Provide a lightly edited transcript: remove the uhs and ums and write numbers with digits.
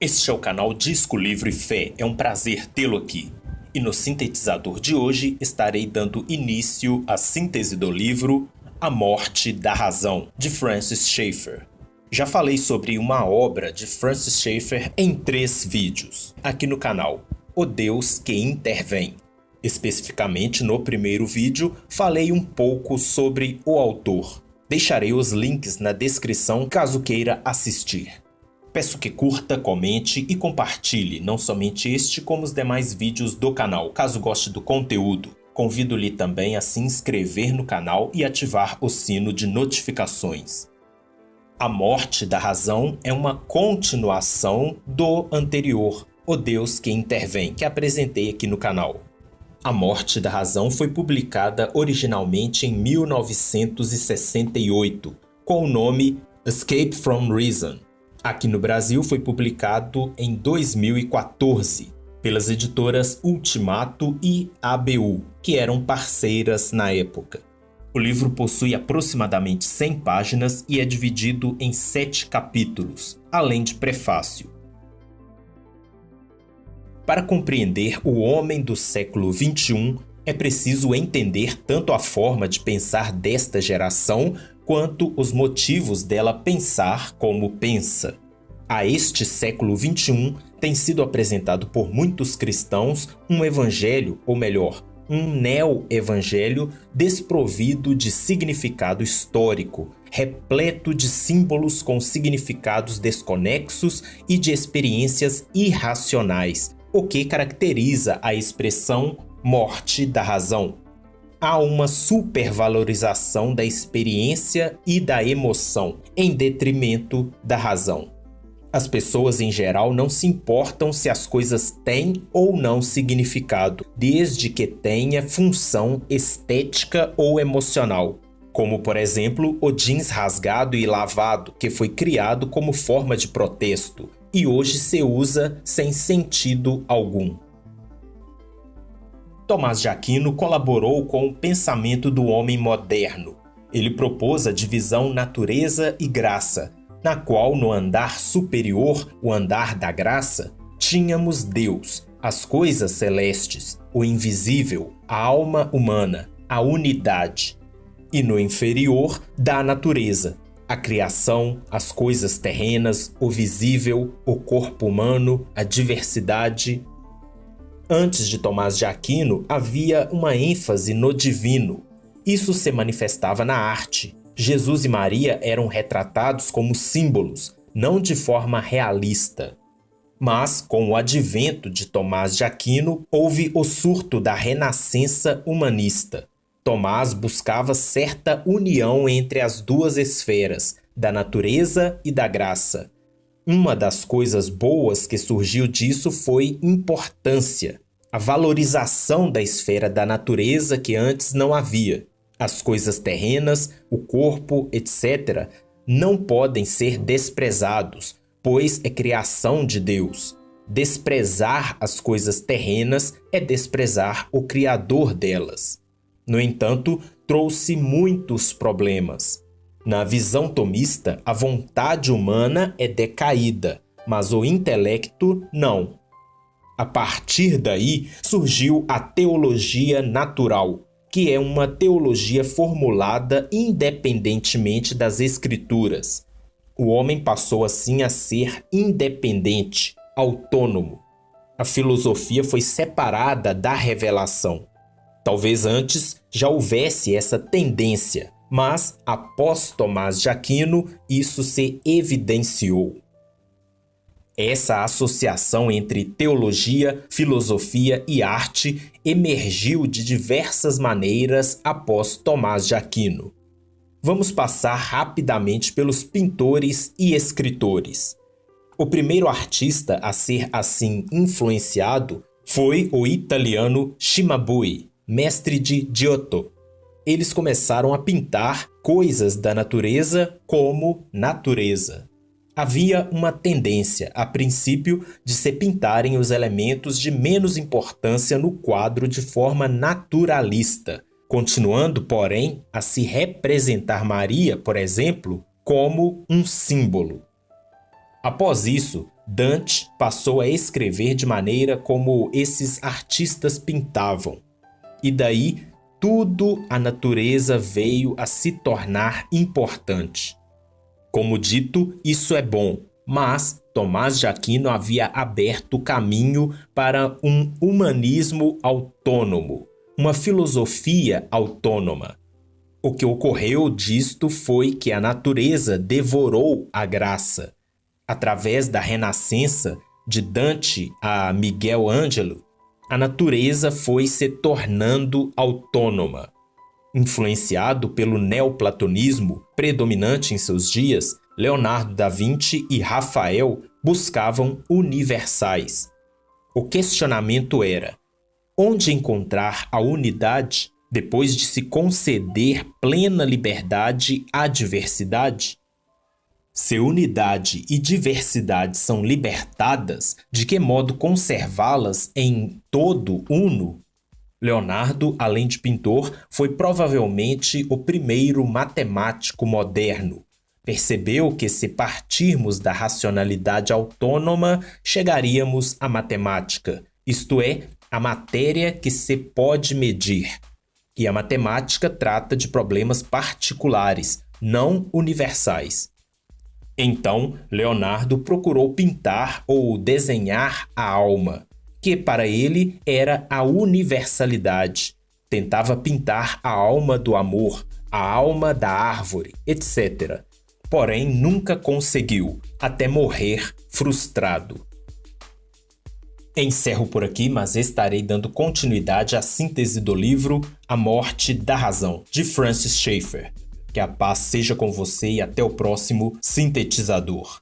Este é o canal Disco Livro e Fé, é um prazer tê-lo aqui. E no sintetizador de hoje estarei dando início à síntese do livro A Morte da Razão, de Francis Schaeffer. Já falei sobre uma obra de Francis Schaeffer em 3 vídeos, aqui no canal, O Deus que Intervém. Especificamente no primeiro vídeo, falei um pouco sobre o autor. Deixarei os links na descrição caso queira assistir. Peço que curta, comente e compartilhe não somente este como os demais vídeos do canal, caso goste do conteúdo. Convido-lhe também a se inscrever no canal e ativar o sino de notificações. A Morte da Razão é uma continuação do anterior, O Deus que Intervém, que apresentei aqui no canal. A Morte da Razão foi publicada originalmente em 1968, com o nome Escape from Reason. Aqui no Brasil foi publicado em 2014, pelas editoras Ultimato e ABU, que eram parceiras na época. O livro possui aproximadamente 100 páginas e é dividido em 7 capítulos, além de prefácio. Para compreender o homem do século XXI, é preciso entender tanto a forma de pensar desta geração, quanto os motivos dela pensar como pensa. A este século XXI tem sido apresentado por muitos cristãos um evangelho, ou melhor, um neo-evangelho desprovido de significado histórico, repleto de símbolos com significados desconexos e de experiências irracionais, o que caracteriza a expressão morte da razão. Há uma supervalorização da experiência e da emoção, em detrimento da razão. As pessoas em geral não se importam se as coisas têm ou não significado, desde que tenha função estética ou emocional. Como, por exemplo, o jeans rasgado e lavado, que foi criado como forma de protesto e hoje se usa sem sentido algum. Tomás de Aquino colaborou com o pensamento do homem moderno. Ele propôs a divisão natureza e graça, na qual no andar superior, o andar da graça, tínhamos Deus, as coisas celestes, o invisível, a alma humana, a unidade. E no inferior, da natureza, a criação, as coisas terrenas, o visível, o corpo humano, a diversidade. Antes de Tomás de Aquino, havia uma ênfase no divino. Isso se manifestava na arte. Jesus e Maria eram retratados como símbolos, não de forma realista. Mas, com o advento de Tomás de Aquino, houve o surto da renascença humanista. Tomás buscava certa união entre as duas esferas, da natureza e da graça. Uma das coisas boas que surgiu disso foi importância, a valorização da esfera da natureza que antes não havia. As coisas terrenas, o corpo, etc., não podem ser desprezados, pois é criação de Deus. Desprezar as coisas terrenas é desprezar o Criador delas. No entanto, trouxe muitos problemas. Na visão tomista, a vontade humana é decaída, mas o intelecto não. A partir daí surgiu a teologia natural, que é uma teologia formulada independentemente das escrituras. O homem passou assim a ser independente, autônomo. A filosofia foi separada da revelação. Talvez antes já houvesse essa tendência, mas após Tomás de Aquino isso se evidenciou. Essa associação entre teologia, filosofia e arte emergiu de diversas maneiras após Tomás de Aquino. Vamos passar rapidamente pelos pintores e escritores. O primeiro artista a ser assim influenciado foi o italiano Cimabue, mestre de Giotto. Eles começaram a pintar coisas da natureza como natureza. Havia uma tendência, a princípio, de se pintarem os elementos de menos importância no quadro de forma naturalista, continuando, porém, a se representar Maria, por exemplo, como um símbolo. Após isso, Dante passou a escrever de maneira como esses artistas pintavam. E daí, tudo a natureza veio a se tornar importante. Como dito, isso é bom, mas Tomás de Aquino havia aberto o caminho para um humanismo autônomo, uma filosofia autônoma. O que ocorreu disto foi que a natureza devorou a graça. Através da renascença, de Dante a Miguel Ângelo, a natureza foi se tornando autônoma. Influenciado pelo neoplatonismo predominante em seus dias, Leonardo da Vinci e Rafael buscavam universais. O questionamento era: onde encontrar a unidade depois de se conceder plena liberdade à diversidade? Se unidade e diversidade são libertadas, de que modo conservá-las em todo uno? Leonardo, além de pintor, foi provavelmente o primeiro matemático moderno. Percebeu que, se partirmos da racionalidade autônoma, chegaríamos à matemática, isto é, a matéria que se pode medir. E a matemática trata de problemas particulares, não universais. Então, Leonardo procurou pintar ou desenhar a alma, que para ele era a universalidade. Tentava pintar a alma do amor, a alma da árvore, etc. Porém, nunca conseguiu, até morrer frustrado. Encerro por aqui, mas estarei dando continuidade à síntese do livro A Morte da Razão, de Francis Schaeffer. Que a paz seja com você e até o próximo Sintetizador.